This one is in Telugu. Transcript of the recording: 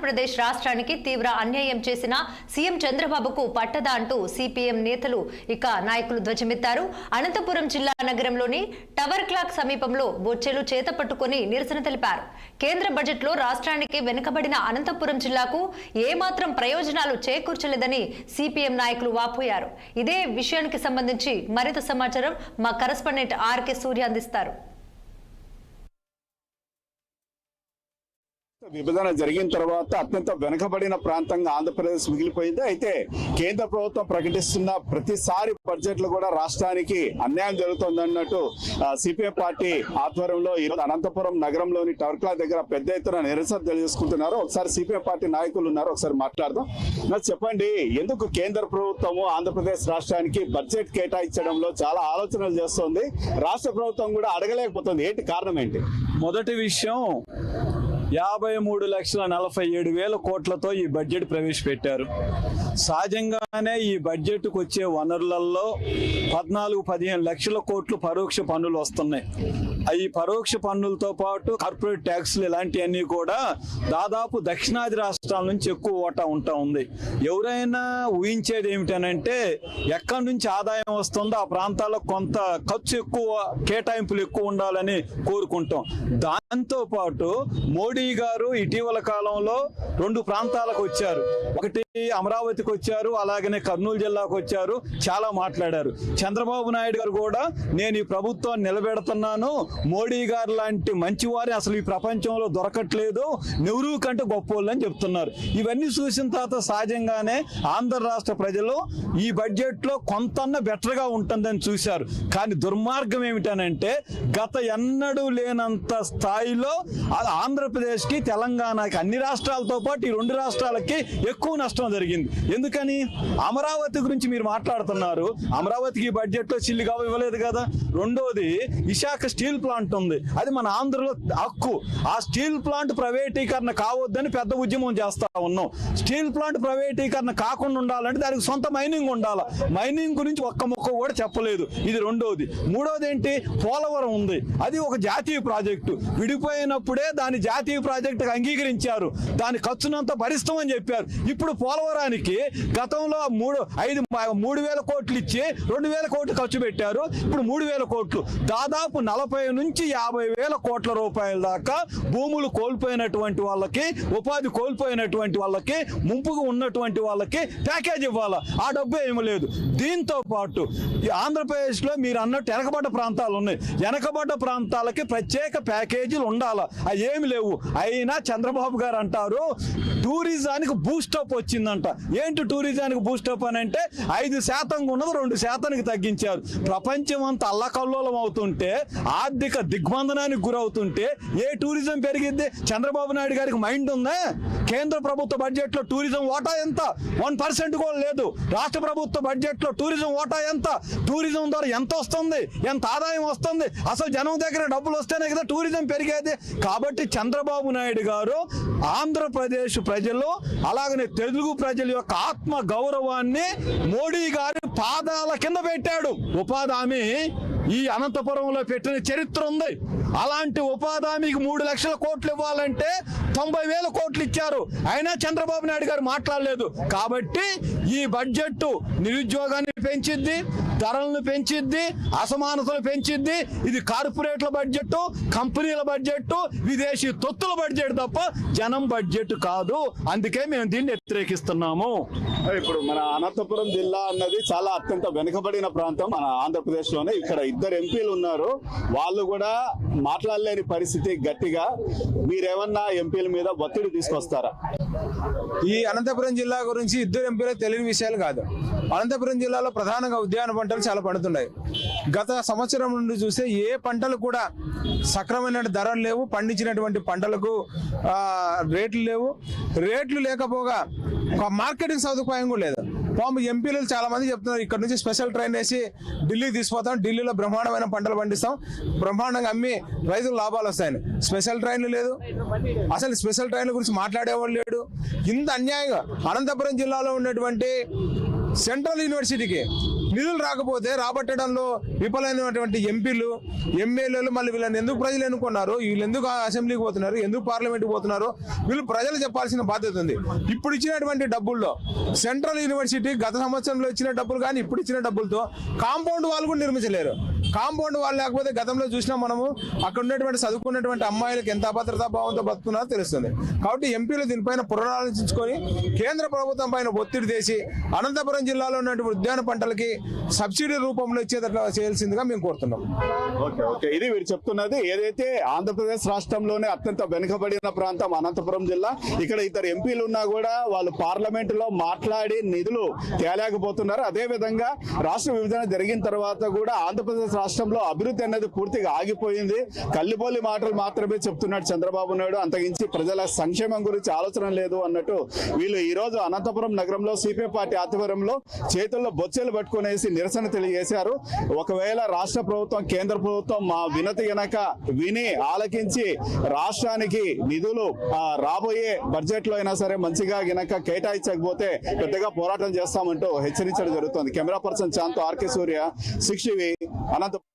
ఆంధ్రప్రదేశ్ రాష్ట్రానికి తీవ్ర అన్యాయం చేసిన సీఎం చంద్రబాబుకు పట్టదా అంటూ సిపిఎం నేతలు నాయకులు ధ్వజమెత్తారు. అనంతపురం జిల్లా నగరంలోని టవర్ క్లాక్ సమీపంలో బొచ్చెలు చేతపట్టుకుని నిరసన తెలిపారు. కేంద్ర బడ్జెట్లో రాష్ట్రానికి వెనుకబడిన అనంతపురం జిల్లాకు ఏమాత్రం ప్రయోజనాలు చేకూర్చలేదని సిపిఎం నాయకులు వాపోయారు. ఇదే విషయానికి సంబంధించి మరింత సమాచారం మా కరెస్పాండెంట్ ఆర్కే సూర్య అందిస్తారు. విభజన జరిగిన తర్వాత అత్యంత వెనుకబడిన ప్రాంతంగా ఆంధ్రప్రదేశ్ మిగిలిపోయింది. అయితే కేంద్ర ప్రభుత్వం ప్రకటిస్తున్న ప్రతిసారి బడ్జెట్ లో కూడా రాష్ట్రానికి అన్యాయం జరుగుతుందన్నట్టు సిపిఎం పార్టీ ఆధ్వర్యంలో ఈరోజు అనంతపురం నగరంలోని టవర్ క్లాక్ దగ్గర పెద్ద ఎత్తున నిరసన తెలియజేసుకుంటున్నారు. ఒకసారి సిపిఎం పార్టీ నాయకులు ఉన్నారు, ఒకసారి మాట్లాడదాం. నాకు చెప్పండి, ఎందుకు కేంద్ర ప్రభుత్వము ఆంధ్రప్రదేశ్ రాష్ట్రానికి బడ్జెట్ కేటాయించడంలో చాలా ఆలోచనలు చేస్తోంది, రాష్ట్ర ప్రభుత్వం కూడా అడగలేకపోతుంది, ఏంటి కారణం ఏంటి? మొదటి విషయం 53,47,000 కోట్లతో ఈ బడ్జెట్ ప్రవేశపెట్టారు. సహజంగానే ఈ బడ్జెట్కు వచ్చే వనరులలో 14-15 లక్షల కోట్లు పరోక్ష పన్నులు వస్తున్నాయి. ఈ పరోక్ష పన్నులతో పాటు కార్పొరేట్ ట్యాక్స్లు ఇలాంటివన్నీ కూడా దాదాపు దక్షిణాది రాష్ట్రాల నుంచి ఎక్కువ ఓటా ఉంటా ఉంది. ఎవరైనా ఊహించేది ఏమిటనంటే ఎక్కడి నుంచి ఆదాయం వస్తుందో ఆ ప్రాంతాల్లో కొంత ఖర్చు ఎక్కువ, కేటాయింపులు ఎక్కువ ఉండాలని కోరుకుంటాం. దాంతో పాటు మోడీ గారు ఇటీవల కాలంలో 2 ప్రాంతాలకు వచ్చారు. ఒకటి అమరావతికి వచ్చారు, అలాగనే కర్నూలు జిల్లాకు వచ్చారు, చాలా మాట్లాడారు. చంద్రబాబు నాయుడు గారు కూడా నేను ఈ ప్రభుత్వాన్ని నిలబెడుతున్నాను, మోడీ గారు లాంటి మంచివారి అసలు ఈ ప్రపంచంలో దొరకట్లేదు, నెహ్రూ కంటే గొప్పోళ్ళు అని చెప్తున్నారు. ఇవన్నీ చూసిన తర్వాత సహజంగానే ఆంధ్ర రాష్ట్ర ప్రజలు ఈ బడ్జెట్ లో కొంతన్న బెటర్ గా ఉంటుందని చూశారు. కానీ దుర్మార్గం ఏమిటనంటే గత ఎన్నడూ లేనంత స్థాయిలో ఆంధ్రప్రదేశ్ కి, తెలంగాణకి, అన్ని రాష్ట్రాలతో పాటు ఈ 2 రాష్ట్రాలకి ఎక్కువ నష్టం జరిగింది. ఎందుకని? అమరావతి గురించి మీరు మాట్లాడుతున్నారు. అమరావతికి ఈ బడ్జెట్ లో చిల్లిగా ఇవ్వలేదు కదా. రెండోది, విశాఖ స్టీల్ ప్లాంట్ ఉంది, అది మన ఆంధ్రలో హక్కు. ఆ స్టీల్ ప్లాంట్ ప్రైవేటీకరణ కావద్దని పెద్ద ఉద్యమం చేస్తా ఉన్నాం. స్టీల్ ప్లాంట్ ప్రైవేటీకరణ కాకుండా ఉండాలంటే దానికి సొంత మైనింగ్ ఉండాలి. మైనింగ్ గురించి ఒక్క ముక్క కూడా చెప్పలేదు. ఇది రెండోది. మూడోది ఏంటి? పోలవరం ఉంది, అది ఒక జాతీయ ప్రాజెక్టు. విడిపోయినప్పుడే దాని జాతీయ ప్రాజెక్టుకు అంగీకరించారు, దాని ఖర్చునంతా భరిస్తామని చెప్పారు. ఇప్పుడు పోలవరానికి గతంలో 3,000 కోట్లు ఇచ్చి 2,000 కోట్లు ఖర్చు పెట్టారు. ఇప్పుడు 3,000 కోట్లు, దాదాపు 40 నుంచి 50,000 కోట్ల రూపాయల దాకా భూములు కోల్పోయినటువంటి వాళ్ళకి, ఉపాధి కోల్పోయినటువంటి వాళ్ళకి, ముంపుగా ఉన్నటువంటి వాళ్ళకి ప్యాకేజ్ ఇవ్వాలా, ఆ డబ్బు ఏమీ లేదు. దీంతో పాటు ఆంధ్రప్రదేశ్ లో మీరు అన్నట్టు వెనకబడ్డ ప్రాంతాలు ఉన్నాయి, వెనకబడ్డ ప్రాంతాలకి ప్రత్యేక ప్యాకేజీలు ఉండాలా, అవి ఏమి లేవు. అయినా చంద్రబాబు గారు అంటారు టూరిజానికి బూస్టప్ వచ్చిందంట. ఏంటి టూరిజానికి బూస్టప్ అని అంటే 5% ఉన్నది 2% తగ్గించారు. ప్రపంచం అంతా అల్లకల్లోలం అవుతుంటే, ఆర్థిక దిగ్బంధనానికి గురవుతుంటే ఏ టూరిజం పెరిగిద్ది? చంద్రబాబు నాయుడు గారికి మైండ్ ఉందా? కేంద్ర ప్రభుత్వ బడ్జెట్ లో టూరిజం ఓటా ఎంత? 1% కూడా లేదు. రాష్ట్ర ప్రభుత్వ బడ్జెట్ లో టూరిజం ఓటా ఎంత? టూరిజం ద్వారా ఎంత వస్తుంది, ఎంత ఆదాయం వస్తుంది? అసలు జనం దగ్గర డబ్బులు వస్తేనే కదా టూరిజం పెరిగేది. కాబట్టి చంద్రబాబు నాయుడు గారు ఆంధ్రప్రదేశ్ ప్రజలు, అలాగనే తెలుగు ప్రజల యొక్క ఆత్మ గౌరవాన్ని మోడీ గారి పాదాల కింద పెట్టాడు. ఉపాధి హామీ ఈ అనంతపురంలో పెట్టిన చరిత్ర ఉంది. అలాంటి ఉపాధి హామీకి 3 లక్షల కోట్లు ఇవ్వాలంటే 90,000 కోట్లు ఇచ్చారు. అయినా చంద్రబాబు నాయుడు గారు మాట్లాడలేదు. కాబట్టి ఈ బడ్జెట్ నిరుద్యోగాన్ని పెంచిద్ది, ధరలను పెంచిద్ది, అసమానతలు పెంచిద్ది. ఇది కార్పొరేట్ల బడ్జెట్, కంపెనీల బడ్జెట్, విదేశీ తొత్తుల బడ్జెట్ తప్ప జనం బడ్జెట్ కాదు. అందుకే మేము దీన్ని వ్యతిరేకిస్తున్నాము. ఇప్పుడు మన అనంతపురం జిల్లా అన్నది చాలా అత్యంత వెనుకబడిన ప్రాంతం మన ఆంధ్రప్రదేశ్ లోనే. ఇక్కడ 2 ఎంపీలు ఉన్నారు, వాళ్ళు కూడా మాట్లాడలేని పరిస్థితి. గట్టిగా మీరేమన్నా ఎంపీల మీద ఒత్తిడి తీసుకొస్తారా? ఈ అనంతపురం జిల్లా గురించి 2 ఎంపీలకు తెలియని విషయాలు కాదు. అనంతపురం జిల్లాలో ప్రధానంగా ఉద్యాన పంటలు చాలా పండుతున్నాయి. గత సంవత్సరం నుండి చూస్తే ఏ పంటలు కూడా సక్రమైన ధరలు లేవు, పండించినటువంటి పంటలకు రేట్లు లేవు. రేట్లు లేకపోగా మార్కెటింగ్ సదుపాయం కూడా లేదు. ఎంపీలు చాలా మంది చెప్తున్నారు ఇక్కడ నుంచి స్పెషల్ ట్రైన్ వేసి ఢిల్లీకి తీసుకుపోతాం, ఢిల్లీలో బ్రహ్మాండమైన పంటలు పండిస్తాం, బ్రహ్మాండంగా అమ్మి రైతులు లాభాలు వస్తాయని. స్పెషల్ ట్రైన్లు లేదు, అసలు స్పెషల్ ట్రైన్ల గురించి మాట్లాడేవాళ్ళు లేడు. ఇంత అన్యాయంగా అనంతపురం జిల్లాలో ఉన్నటువంటి సెంట్రల్ యూనివర్సిటీకి నిధులు రాకపోతే రాబట్టడంలో విఫలమైనటువంటి ఎంపీలు ఎమ్మెల్యేలు మళ్ళీ వీళ్ళని ఎందుకు ప్రజలు ఎన్నుకున్నారు, వీళ్ళు ఎందుకు అసెంబ్లీకి పోతున్నారు, ఎందుకు పార్లమెంట్కి పోతున్నారు, వీళ్ళు ప్రజలు చెప్పాల్సిన బాధ్యత ఉంది. ఇప్పుడు ఇచ్చినటువంటి డబ్బుల్లో సెంట్రల్ యూనివర్సిటీ గత సంవత్సరంలో ఇచ్చిన డబ్బులు కానీ ఇప్పుడు ఇచ్చిన డబ్బులతో కాంపౌండ్ వాళ్ళు కూడా నిర్మించలేరు. కాంపౌండ్ వాళ్ళు లేకపోతే గతంలో చూసినా మనము అక్కడ ఉన్నటువంటి చదువుకున్నటువంటి అమ్మాయిలకు ఎంత అభద్రతా భావంతో బతుకున్నారో తెలుస్తుంది. కాబట్టి ఎంపీలు దీనిపైన పునరాలోచించుకొని కేంద్ర ప్రభుత్వం పైన ఒత్తిడి చేసి అనంతపురం జిల్లాలో ఉన్నటువంటి ఉద్యాన పంటలకి సబ్సిడీ రూపంలో ఇచ్చేటట్లు చేయాల్సిందిగా మేము కోరుతున్నాం. ఓకే, ఇది వీరు చెప్తున్నది. ఏదైతే ఆంధ్రప్రదేశ్ రాష్ట్రంలోనే అత్యంత వెనుకబడిన ప్రాంతం అనంతపురం జిల్లా, ఇక్కడ ఇద్దరు ఎంపీలు ఉన్నా కూడా వాళ్ళు పార్లమెంట్ లో మాట్లాడి నిధులు తేలేకపోతున్నారు. అదే విధంగా రాష్ట్ర విభజన జరిగిన తర్వాత కూడా ఆంధ్రప్రదేశ్ రాష్ట్రంలో అభివృద్ధి అనేది పూర్తిగా ఆగిపోయింది. కల్లిబోలి మాటలు మాత్రమే చెప్తున్నాడు చంద్రబాబు నాయుడు, అంతకించి ప్రజల సంక్షేమం గురించి ఆలోచన లేదు అన్నట్టు వీళ్ళు ఈ రోజు అనంతపురం నగరంలో సిపిఎం పార్టీ ఆధ్వర్యంలో చేతుల్లో బొచ్చెలు పట్టుకునేసి నిరసన తెలియజేశారు. ఒకవేళ రాష్ట్ర ప్రభుత్వం కేంద్ర ప్రభుత్వం మా వినతి గనక విని ఆలకించి రాష్ట్రానికి నిధులు రాబోయే బడ్జెట్ లో అయినా సరే మంచిగా గనక కేటాయించకపోతే పెద్దగా పోరాటం చేస్తామంటూ హెచ్చరించడం జరుగుతుంది. కెమెరా పర్సన్ చాంతో ఆర్కే సూర్య, 6 టీవీ, అనంతపురం.